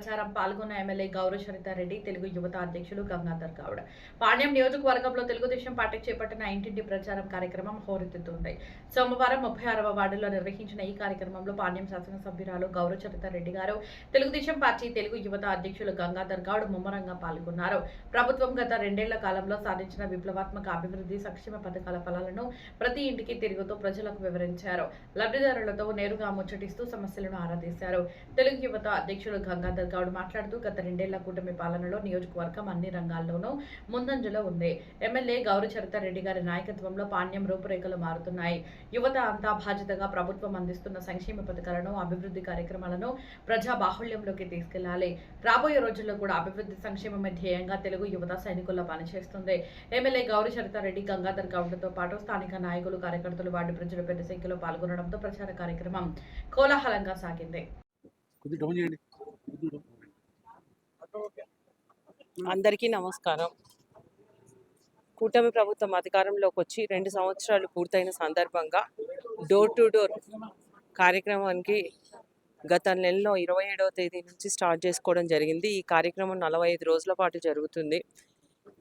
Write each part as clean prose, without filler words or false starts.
ప్రచారం పాల్గొన్న ఎమ్మెల్యే గౌరవ రెడ్డి తెలుగు యువత అధ్యక్షులు గంగాధర్ గౌడ్. పాణ్యం నియోజకవర్గంలో తెలుగుదేశం పార్టీ చేపట్టిన ఇంటింటి ప్రచారం కార్యక్రమం హోరెత్తుతోంది. సోమవారం 36వ వార్డులో నిర్వహించిన ఈ కార్యక్రమంలో పాణ్యం శాసనసభ్యురాలు గౌరవ రెడ్డి గారు, తెలుగుదేశం పార్టీ తెలుగు యువత అధ్యక్షులు గంగాధర్ గౌడ్ ముమ్మరంగా పాల్గొన్నారు. ప్రభుత్వం గత 2 ఏళ్ల కాలంలో సాధించిన విప్లవాత్మక అభివృద్ధి సంక్షేమ పథకాల ఫలాలను ప్రతి ఇంటికి తిరుగుతూ ప్రజలకు వివరించారు. లబ్ధిదారులతో నేరుగా ముచ్చటిస్తూ సమస్యలను ఆరాధీశారు. తెలుగు యువత అధ్యక్షుడు గంగాధర్ గౌడ్ మాట్లాడుతూ గత 2 ఏళ్ల కూటమి పాలనలో నియోజకవర్గం అన్ని రంగాల్లోనూ ముందంజలో ఉంది. ఎమ్మెల్యే గౌరవ రెడ్డి గారి నాయకత్వంలో పాణ్యం రూపురేఖలు మారుతున్నాయి. యువత అంతా బాధ్యతగా ప్రభుత్వం అందిస్తున్న సంక్షేమ పథకాలను, అభివృద్ధి కార్యక్రమాలను ప్రజా బాహుళ్యంలోకి తీసుకెళ్లాలి. రాబోయే రోజుల్లో కూడా అభివృద్ధి సంక్షేమమే ధ్యేయంగా తెలుగు యువత సైనికుల్లో పనిచేస్తుంది. ఎమ్మెల్యే గౌరవ రెడ్డి గంగాధర్ గౌడ్లతో పాటు స్థానిక నాయకులు, కార్యకర్తలు, వార్డు ప్రజలు పెద్ద సంఖ్యలో పాల్గొనడంతో ప్రచార కార్యక్రమం కోలాహలంగా సాగింది. అందరికీ నమస్కారం. కూటమి ప్రభుత్వం అధికారంలోకి వచ్చి 2 సంవత్సరాలు పూర్తయిన సందర్భంగా డోర్ టు డోర్ కార్యక్రమానికి గత నెలలో 27వ తేదీ నుంచి స్టార్ట్ చేసుకోవడం జరిగింది. ఈ కార్యక్రమం 45 రోజుల పాటు జరుగుతుంది.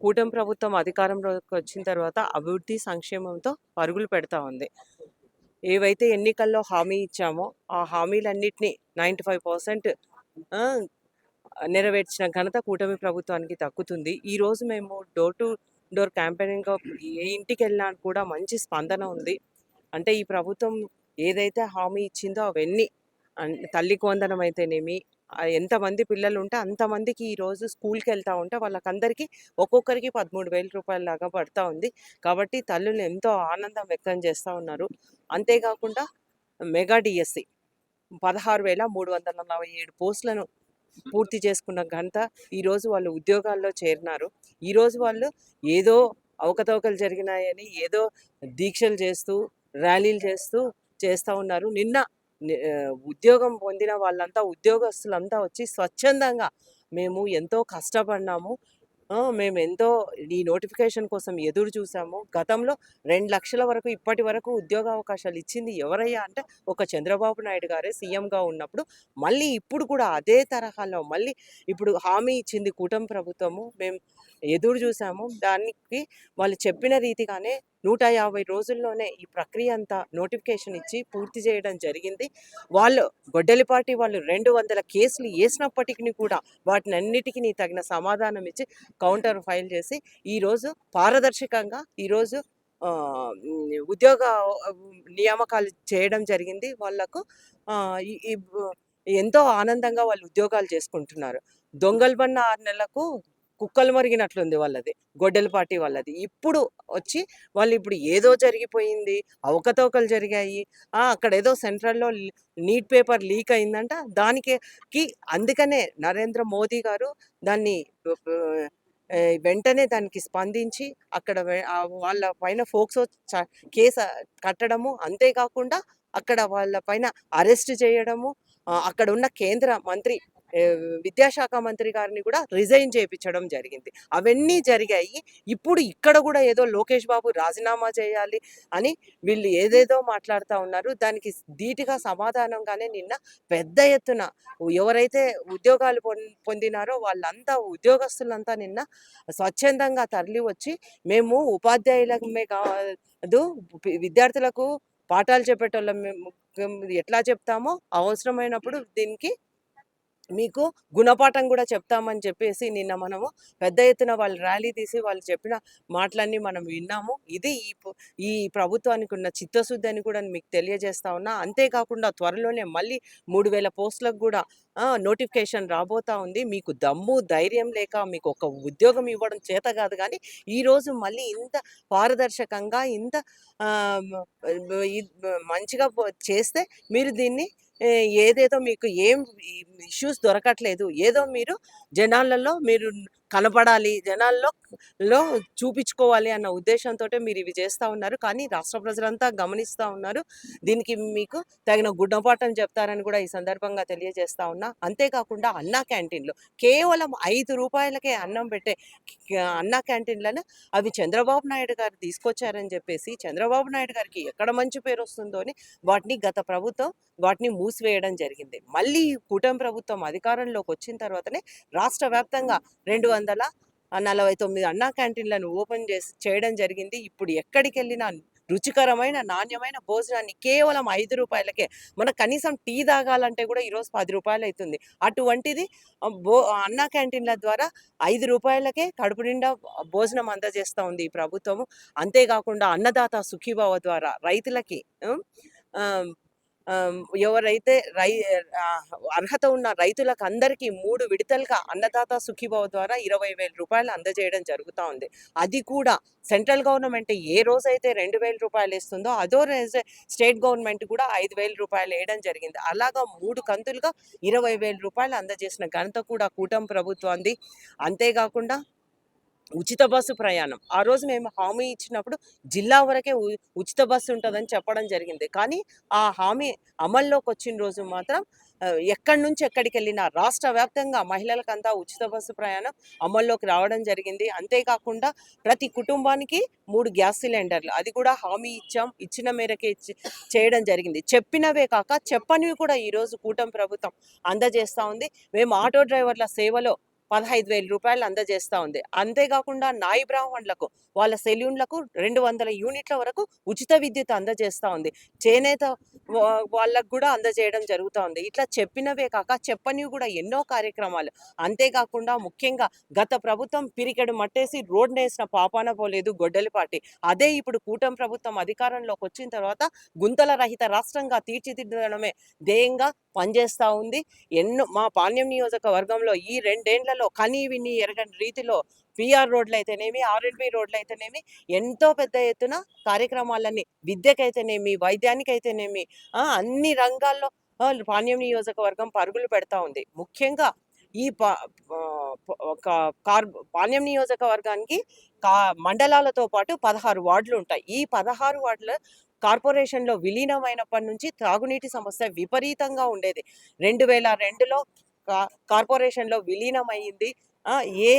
కూటమి ప్రభుత్వం అధికారంలోకి వచ్చిన తర్వాత అభివృద్ధి సంక్షేమంతో పరుగులు పెడతా ఉంది. ఏవైతే ఎన్నికల్లో హామీ ఇచ్చామో ఆ హామీలన్నింటినీ 95% నెరవేర్చిన ఘనత కూటమి ప్రభుత్వానికి దక్కుతుంది. ఈరోజు మేము డోర్ టు డోర్ క్యాంపెయినింగ్ ఏ ఇంటికి వెళ్ళినా కూడా మంచి స్పందన ఉంది. అంటే ఈ ప్రభుత్వం ఏదైతే హామీ ఇచ్చిందో అవన్నీ, తల్లికి వందనం అయితేనేమి, ఎంతమంది పిల్లలు ఉంటే అంతమందికి ఈరోజు స్కూల్కి వెళ్తూ ఉంటే వాళ్ళకందరికీ ఒక్కొక్కరికి 13,000 రూపాయల లాగా పడుతూ ఉంది. కాబట్టి తల్లులు ఎంతో ఆనందం వ్యక్తం చేస్తూ ఉన్నారు. అంతేకాకుండా మెగా డిఎస్సి 16,347 పోస్టులను పూర్తి చేసుకున్న ఘనత ఈరోజు వాళ్ళు ఉద్యోగాల్లో చేరినారు. ఈరోజు వాళ్ళు ఏదో అవకతవకలు జరిగినాయని ఏదో దీక్షలు చేస్తూ, ర్యాలీలు చేస్తూ ఉన్నారు. నిన్న ఉద్యోగం పొందిన వాళ్ళంతా, ఉద్యోగస్తులంతా వచ్చి స్వచ్ఛందంగా మేము ఎంతో కష్టపడినాము, మేము ఎంతో ఈ నోటిఫికేషన్ కోసం ఎదురు చూసాము. గతంలో 2 లక్షల వరకు ఇప్పటి వరకు ఉద్యోగ అవకాశాలు ఇచ్చింది ఎవరయ్యా అంటే ఒక చంద్రబాబు నాయుడు గారే సీఎంగా ఉన్నప్పుడు. మళ్ళీ ఇప్పుడు కూడా అదే తరహాలో మళ్ళీ ఇప్పుడు హామీ ఇచ్చింది కూటమి ప్రభుత్వము. మేము ఎదురు చూసాము. దానికి వాళ్ళు చెప్పిన రీతిగానే 150 రోజుల్లోనే ఈ ప్రక్రియ అంతా నోటిఫికేషన్ ఇచ్చి పూర్తి చేయడం జరిగింది. వాళ్ళు గొడ్డలిపాటి వాళ్ళు 200 కేసులు వేసినప్పటికీ కూడా వాటిని అన్నిటికీ తగిన సమాధానం ఇచ్చి కౌంటర్ ఫైల్ చేసి ఈరోజు పారదర్శకంగా ఈరోజు ఉద్యోగ నియామకాలు చేయడం జరిగింది. వాళ్లకు ఎంతో ఆనందంగా వాళ్ళు ఉద్యోగాలు చేసుకుంటున్నారు. దొంగలు పడిన 6 నెలలకు కుక్కలు మరిగినట్లుంది వాళ్ళది, గొడ్డలిపాటి వాళ్ళది. ఇప్పుడు వచ్చి వాళ్ళు ఇప్పుడు ఏదో జరిగిపోయింది, అవకతవకలు జరిగాయి, అక్కడ ఏదో సెంట్రల్లో నీట్ పేపర్ లీక్ అయిందంట, దానికి అందుకనే నరేంద్ర మోదీ గారు దాన్ని వెంటనే దానికి స్పందించి అక్కడ వాళ్ళ పైన ఫోక్సో కేసు కట్టడము, అంతేకాకుండా అక్కడ వాళ్ళ పైన అరెస్ట్ చేయడము, అక్కడ ఉన్న కేంద్ర మంత్రి విద్యాశాఖ మంత్రి గారిని కూడా రిజైన్ చేయించడం జరిగింది. అవన్నీ జరిగాయి. ఇప్పుడు ఇక్కడ కూడా ఏదో లోకేష్ బాబు రాజీనామా చేయాలి అని వీళ్ళు ఏదేదో మాట్లాడుతూ ఉన్నారు. దానికి ధీటుగా సమాధానంగానే నిన్న పెద్ద ఎత్తున ఎవరైతే ఉద్యోగాలు పొందినారో వాళ్ళంతా, ఉద్యోగస్తులంతా నిన్న స్వచ్ఛందంగా తరలి వచ్చి మేము ఉపాధ్యాయులమే కాదు, విద్యార్థులకు పాఠాలు చెప్పేటోళ్ళం, మేము ఎట్లా చెప్తామో అవసరమైనప్పుడు దీనికి మీకు గుణపాఠం కూడా చెప్తామని చెప్పేసి నిన్న మనము పెద్ద ఎత్తున వాళ్ళు ర్యాలీ తీసి వాళ్ళు చెప్పిన మాటలన్నీ మనం విన్నాము. ఇది ఈ ప్రభుత్వానికి ఉన్న చిత్తశుద్ధి అని కూడా మీకు తెలియజేస్తా ఉన్నా. అంతేకాకుండా త్వరలోనే మళ్ళీ 3,000 పోస్టులకు కూడా నోటిఫికేషన్ రాబోతా ఉంది. మీకు దమ్ము ధైర్యం లేక మీకు ఒక ఉద్యోగం ఇవ్వడం చేత కాదు, కానీ ఈరోజు మళ్ళీ ఇంత పారదర్శకంగా ఇంత మంచిగా చేస్తే మీరు దీన్ని ఏదేదో మీకు ఏం ఇష్యూస్ దొరకట్లేదు, ఏదో మీరు జనాలలో మీరు కనపడాలి, జనాల్లో చూపించుకోవాలి అన్న ఉద్దేశంతోటే మీరు ఇవి చేస్తా ఉన్నారు. కానీ రాష్ట్ర ప్రజలంతా గమనిస్తా ఉన్నారు. దీనికి మీకు తగిన గుణపాఠం చెప్తారని కూడా ఈ సందర్భంగా తెలియజేస్తా ఉన్నా. అంతేకాకుండా అన్నా క్యాంటీన్‌లు కేవలం రూ. 5కే అన్నం పెట్టే అన్నా క్యాంటీన్‌లను అవి చంద్రబాబు నాయుడు గారు తీసుకొచ్చారని చెప్పేసి, చంద్రబాబు నాయుడు గారికి ఎక్కడ మంచి పేరొస్తుందో అని గత ప్రభుత్వం వాటిని మూసివేయడం జరిగింది. మళ్ళీ ఈ కూటమి ప్రభుత్వం అధికారంలోకి వచ్చిన తర్వాతనే రాష్ట్ర వ్యాప్తంగా 249 అన్నా క్యాంటీన్‌లను ఓపెన్ చేయడం జరిగింది. ఇప్పుడు ఎక్కడికెళ్ళినా రుచికరమైన, నాణ్యమైన భోజనాన్ని కేవలం రూ. 5కే మనకు కనీసం టీ తాగాలంటే కూడా ఈరోజు రూ. 10 అయితుంది. అటువంటిది అన్నా క్యాంటీన్‌ల ద్వారా రూ. 5కే కడుపు నిండా భోజనం అందజేస్తా ఉంది ఈ ప్రభుత్వము. అంతేకాకుండా అన్నదాత సుఖీభవ ద్వారా రైతులకి ఆహ్, ఎవరైతే అర్హత ఉన్న రైతులకందరికీ 3 విడతలుగా అన్నదాత సుఖీభవ ద్వారా రూ. 20,000 అందజేయడం జరుగుతా ఉంది. అది కూడా సెంట్రల్ గవర్నమెంట్ ఏ రోజైతే రూ. 2,000 ఇస్తుందో అదో రోజే స్టేట్ గవర్నమెంట్ కూడా రూ. 5,000 వేయడం జరిగింది. అలాగా 3 కంతులుగా రూ. 20,000 అందజేసిన ఘనత కూడా కూటమి ప్రభుత్వంది. అంతేకాకుండా ఉచిత బస్సు ప్రయాణం. ఆ రోజు మేము హామీ ఇచ్చినప్పుడు జిల్లా వరకే ఉచిత బస్సు ఉంటదని చెప్పడం జరిగింది. కానీ ఆ హామీ అమల్లోకొచ్చిన రోజు మాత్రం ఎక్కడి నుంచి ఎక్కడికెళ్ళినా రాష్ట్ర వ్యాప్తంగా మహిళలకంతా ఉచిత బస్సు ప్రయాణం అమల్లోకి రావడం జరిగింది. అంతేకాకుండా ప్రతి కుటుంబానికి 3 గ్యాస్ సిలిండర్లు. అది కూడా హామీ ఇచ్చాం. ఇచ్చిన మేరకే చేయడం జరిగింది. చెప్పినవే కాక చెప్పనివి కూడా ఈరోజు కూటమి ప్రభుత్వం అందజేస్తా ఉంది. మేము ఆటో డ్రైవర్ల సేవలో రూ. 15,000 అందజేస్తా ఉంది. అంతేకాకుండా నాయి బ్రాహ్మణులకు వాళ్ళ సెలూన్లకు 200 యూనిట్ల వరకు ఉచిత విద్యుత్ అందజేస్తా ఉంది. చేనేత వాళ్ళకు కూడా అందజేయడం జరుగుతా ఉంది. ఇట్లా చెప్పినవే కాక చెప్పనివి కూడా ఎన్నో కార్యక్రమాలు. అంతేకాకుండా ముఖ్యంగా గత ప్రభుత్వం పిరికెడు మట్టేసి రోడ్డేసిన పాపాన పోలేదు గొడ్డలిపాటి. అదే ఇప్పుడు కూటమి ప్రభుత్వం అధికారంలోకి వచ్చిన తర్వాత గుంతల రహిత రాష్ట్రంగా తీర్చిదిద్దడమే ధ్యేయంగా పనిచేస్తా ఉంది. మా పాణ్యం నియోజకవర్గంలో ఈ 2 ఏళ్లలో కని విని ఎరగని రీతిలో పీఆర్ రోడ్లు అయితేనేమి, ఆర్ఎండ్బి రోడ్లు అయితేనేమి ఎంతో పెద్ద ఎత్తున కార్యక్రమాలన్నీ విద్యకైతేనేమి, వైద్యానికైతేనేమి అన్ని రంగాల్లో పాణ్యం నియోజకవర్గం పరుగులు పెడతా ఉంది. ముఖ్యంగా ఈ పాణ్యం నియోజకవర్గానికి మండలాలతో పాటు 16 వార్డులు ఉంటాయి. ఈ 16 వార్డుల కార్పొరేషన్‌లో విలీనమైనప్పటి నుంచి త్రాగునీటి సమస్య విపరీతంగా ఉండేది. 2002లో కార్పొరేషన్‌లో విలీనమయ్యింది. ఏ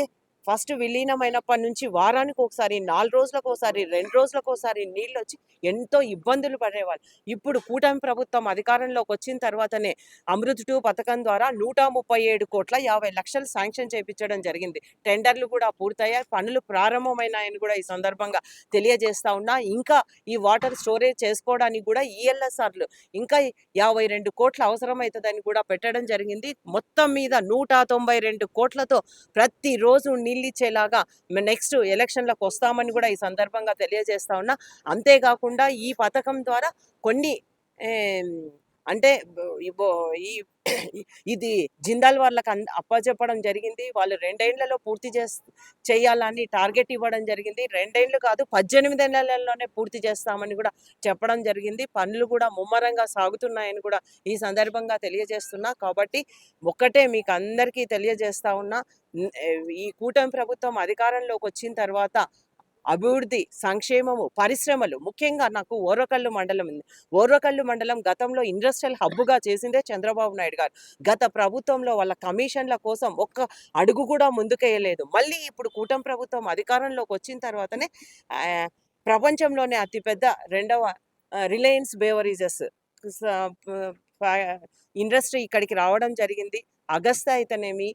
ఫస్ట్ విలీనమైనప్పటి నుంచి వారానికి ఒకసారి, 4 రోజులకోసారి, 2 రోజులకోసారి నీళ్ళొచ్చి ఎంతో ఇబ్బందులు పడేవాళ్ళు. ఇప్పుడు కూటమి ప్రభుత్వం అధికారంలోకి వచ్చిన తర్వాతనే అమృత్ 2 పథకం ద్వారా 137,50,00,000 శాంక్షన్ చేపించడం జరిగింది. టెండర్లు కూడా పూర్తయ్యాయి. పనులు ప్రారంభమైనాయని కూడా ఈ సందర్భంగా తెలియజేస్తా ఉన్నా. ఇంకా ఈ వాటర్ స్టోరేజ్ చేసుకోవడానికి కూడా ఈఎల్ఎస్ఆర్లు ఇంకా 52 కోట్లు అవసరమవుతుందని కూడా పెట్టడం జరిగింది. మొత్తం మీద 192 కోట్లతో ప్రతిరోజు నీళ్ళిచ్చేలాగా నెక్స్ట్ ఎలక్షన్లకు వస్తామని కూడా ఈ సందర్భంగా తెలియజేస్తా ఉన్నా. అంతేకాకుండా ఈ పథకం ద్వారా కొన్ని అంటే ఇది జిందాల్ వాళ్ళకి అప్పచెప్పడం జరిగింది. వాళ్ళు 2 ఏళ్లలో పూర్తి చేయాలని టార్గెట్ ఇవ్వడం జరిగింది. 2 ఏళ్ళు కాదు 18 నెలల్లోనే పూర్తి చేస్తామని కూడా చెప్పడం జరిగింది. పనులు కూడా ముమ్మరంగా సాగుతున్నాయని కూడా ఈ సందర్భంగా తెలియజేస్తున్నా. కాబట్టి ఒక్కటే మీకు అందరికీ తెలియజేస్తా ఉన్నా, ఈ కూటమి ప్రభుత్వం అధికారంలోకి వచ్చిన తర్వాత అభివృద్ధి, సంక్షేమము, పరిశ్రమలు ముఖ్యంగా నాకు ఓర్వకల్లు మండలం ఉంది. ఓర్వకల్లు మండలం గతంలో ఇండస్ట్రియల్ హబ్‌గా చేసిందే చంద్రబాబు నాయుడు గారు. గత ప్రభుత్వంలో వాళ్ళ కమిషన్ల కోసం ఒక్క అడుగు కూడా ముందుకేయలేదు. మళ్ళీ ఇప్పుడు కూటమి ప్రభుత్వం అధికారంలోకి వచ్చిన తర్వాతనే ప్రపంచంలోనే అతిపెద్ద రెండవ రిలయన్స్ బేవరేజెస్ ఇండస్ట్రీ ఇక్కడికి రావడం జరిగింది. అగస్తా అయితేనేమి,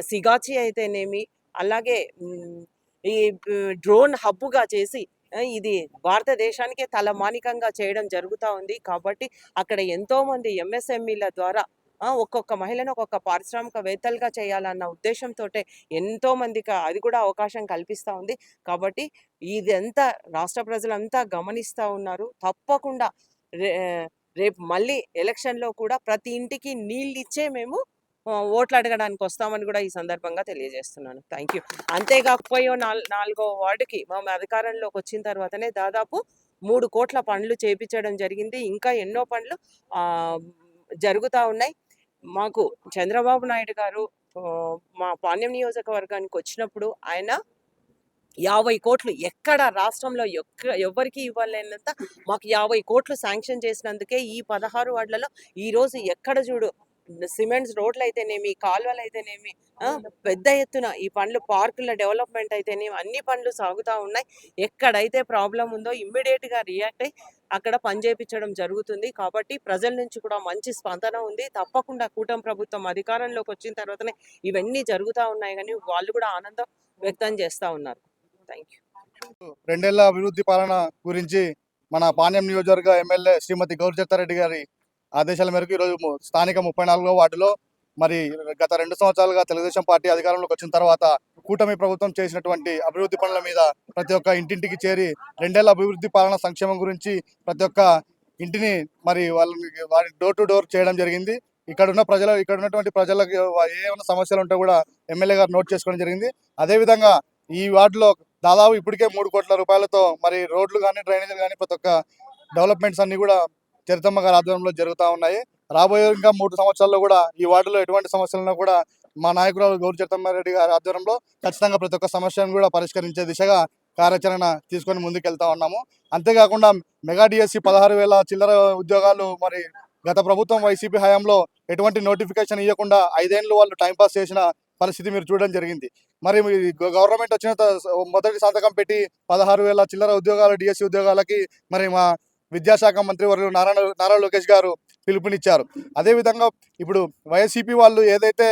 సిగాచి అయితేనేమి, అలాగే ఈ డ్రోన్ హబ్‌గా చేసి ఇది భారతదేశానికే తలమానికంగా చేయడం జరుగుతా ఉంది. కాబట్టి అక్కడ ఎంతోమంది ఎంఎస్ఎంఈల ద్వారా ఒక్కొక్క మహిళను ఒక్కొక్క పారిశ్రామికవేత్తలుగా చేయాలన్న ఉద్దేశంతోటే ఎంతోమందికి అది కూడా అవకాశం కల్పిస్తా ఉంది. కాబట్టి ఇదంతా రాష్ట్ర ప్రజలంతా గమనిస్తా ఉన్నారు. తప్పకుండా రేపు మళ్ళీ ఎలక్షన్‌లో కూడా ప్రతి ఇంటికి నీళ్ళిచ్చే మేము ఓట్లు అడగడానికి వస్తామని కూడా ఈ సందర్భంగా తెలియజేస్తున్నాను. Thank you. అంతేకాకపోయో నాలుగో వార్డుకి మేము అధికారంలోకి వచ్చిన తర్వాతనే దాదాపు 3 కోట్ల పనులు చేపించడం జరిగింది. ఇంకా ఎన్నో పనులు జరుగుతా ఉన్నాయి. మాకు చంద్రబాబు నాయుడు గారు మా పాణ్యం నియోజకవర్గానికి వచ్చినప్పుడు ఆయన 50 కోట్లు ఎక్కడ రాష్ట్రంలో ఎవ్వరికీ ఇవ్వలేనంత మాకు 50 కోట్లు శాంక్షన్ చేసినందుకే ఈ 16 వార్డులలో ఈరోజు ఎక్కడ చూడు సిమెంట్స్ రోడ్లు అయితేనేమి, కాలువలు అయితేనేమి, పెద్ద ఎత్తున ఈ పనులు, పార్కుల డెవలప్మెంట్ అయితేనేమి, అన్ని పనులు సాగుతూ ఉన్నాయి. ఎక్కడైతే ప్రాబ్లం ఉందో ఇమ్మీడియట్గా రియాక్ట్ అయ్యి అక్కడ పని చేపించడం జరుగుతుంది. కాబట్టి ప్రజల నుంచి కూడా మంచి స్పందన ఉంది. తప్పకుండా కూటమి ప్రభుత్వం అధికారంలోకి వచ్చిన తర్వాతనే ఇవన్నీ జరుగుతూ ఉన్నాయి కానీ వాళ్ళు కూడా ఆనందం వ్యక్తం చేస్తూ ఉన్నారు. Thank you. 2 ఏళ్ల అభివృద్ధి పాలన గురించి మన పాణ్యం నియోజకవర్గ ఎమ్మెల్యే శ్రీమతి గౌరిచత్తారెడ్డి గారి ఆదేశాల మేరకు ఈరోజు స్థానిక 34వ వార్డులో మరి గత 2 సంవత్సరాలుగా తెలుగుదేశం పార్టీ అధికారంలోకి వచ్చిన తర్వాత కూటమి ప్రభుత్వం చేసినటువంటి అభివృద్ధి పనుల మీద ప్రతి ఒక్క ఇంటింటికి చేరి 2 ఏళ్ల అభివృద్ధి పాలన సంక్షేమం గురించి ప్రతి ఒక్క ఇంటిని మరి వారి డోర్ టు డోర్ చేయడం జరిగింది. ఇక్కడ ఉన్నటువంటి ప్రజలకు ఏమైనా సమస్యలు ఉంటే కూడా ఎమ్మెల్యే గారు నోట్ చేసుకోవడం జరిగింది. అదేవిధంగా ఈ వార్డులో దాదాపు ఇప్పటికే 3 కోట్ల రూపాయలతో మరి రోడ్లు కానీ, డ్రైనేజీలు కానీ ప్రతి ఒక్క డెవలప్మెంట్స్ అన్ని కూడా చరితమ్మ గారి ఆధ్వర్యంలో జరుగుతూ ఉన్నాయి. రాబోయే ఇంకా 3 సంవత్సరాల్లో కూడా ఈ వార్డులో ఎటువంటి సమస్యలను కూడా మా నాయకురాలు గౌరి చరితమ్మారెడ్డి గారి ఆధ్వర్యంలో ఖచ్చితంగా ప్రతి ఒక్క సమస్యను కూడా పరిష్కరించే దిశగా కార్యాచరణ తీసుకొని ముందుకెళ్తా ఉన్నాము. అంతేకాకుండా మెగా డిఎస్సి 16,000 చిల్లర ఉద్యోగాలు మరి గత ప్రభుత్వం వైసీపీ హయాంలో ఎటువంటి నోటిఫికేషన్ ఇవ్వకుండా 5 ఏళ్ళు వాళ్ళు టైంపాస్ చేసిన పరిస్థితి మీరు చూడడం జరిగింది. మరి గవర్నమెంట్ వచ్చిన మొదటి సంతకం పెట్టి 16,000 చిల్లర ఉద్యోగాలు, డిఎస్సి ఉద్యోగాలకి మరి మా విద్యాశాఖ మంత్రి వర్యులు నారా లోకేష్ గారు పిలుపునిచ్చారు. అదేవిధంగా ఇప్పుడు వైసీపీ వాళ్ళు ఏదైతే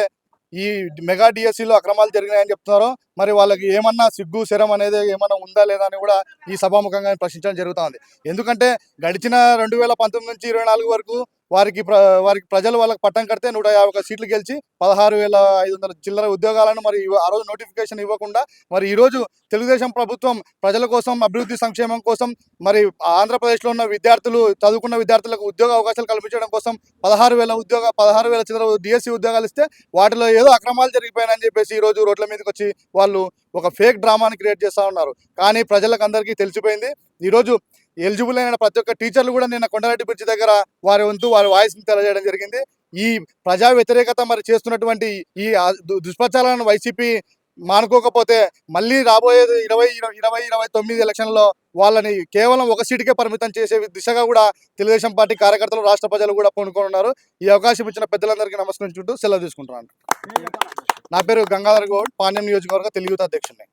ఈ మెగా డిఎస్సిలో అక్రమాలు జరిగినాయని చెప్తున్నారో మరి వాళ్ళకి ఏమన్నా సిగ్గు శరం అనేది ఏమన్నా ఉందా లేదా అని కూడా ఈ సభాముఖంగా ప్రశ్నించడం జరుగుతుంది. ఎందుకంటే గడిచిన 2019 నుంచి 24 వరకు వారికి ప్రజలు వాళ్ళకి పట్టం కడితే 151 సీట్లు గెలిచి 16,500 చిల్లర ఉద్యోగాలను మరి ఆ రోజు నోటిఫికేషన్ ఇవ్వకుండా మరి ఈరోజు తెలుగుదేశం ప్రభుత్వం ప్రజల కోసం, అభివృద్ధి సంక్షేమం కోసం మరి ఆంధ్రప్రదేశ్లో ఉన్న చదువుకున్న విద్యార్థులకు ఉద్యోగ అవకాశాలు కల్పించడం కోసం 16,000 చిల్లర డిఎస్సి ఉద్యోగాలు ఇస్తే వాటిలో ఏదో అక్రమాలు జరిగిపోయాయని చెప్పేసి ఈరోజు రోడ్ల మీదకి వచ్చి వాళ్ళు ఒక ఫేక్ డ్రామాని క్రియేట్ చేస్తూ ఉన్నారు. కానీ ప్రజలకు అందరికీ తెలిసిపోయింది. ఈరోజు ఎలిజిబుల్ అయిన ప్రతి ఒక్క టీచర్లు కూడా నిన్న కొండారెడ్డి బ్రిడ్జి దగ్గర వారి వాయిస్ని తెలియజేయడం జరిగింది. ఈ ప్రజా వ్యతిరేకత మరి చేస్తున్నటువంటి ఈ దుష్ప్రచారాలను వైసీపీ మానుకోకపోతే మళ్ళీ రాబోయేది 2029 ఎలక్షన్లో వాళ్ళని కేవలం ఒక సీటుకే పరిమితం చేసే దిశగా కూడా తెలుగుదేశం పార్టీ కార్యకర్తలు, రాష్ట్ర ప్రజలు కూడా పూనుకోనున్నారు. ఈ అవకాశం ఇచ్చిన పెద్దలందరికీ నమస్కరించుకుంటూ సెలవు తీసుకుంటున్నాను. నా పేరు గంగాధర్ గౌడ్, పాణ్యం నియోజకవర్గ తెలుగు యువత అధ్యక్షుడిని.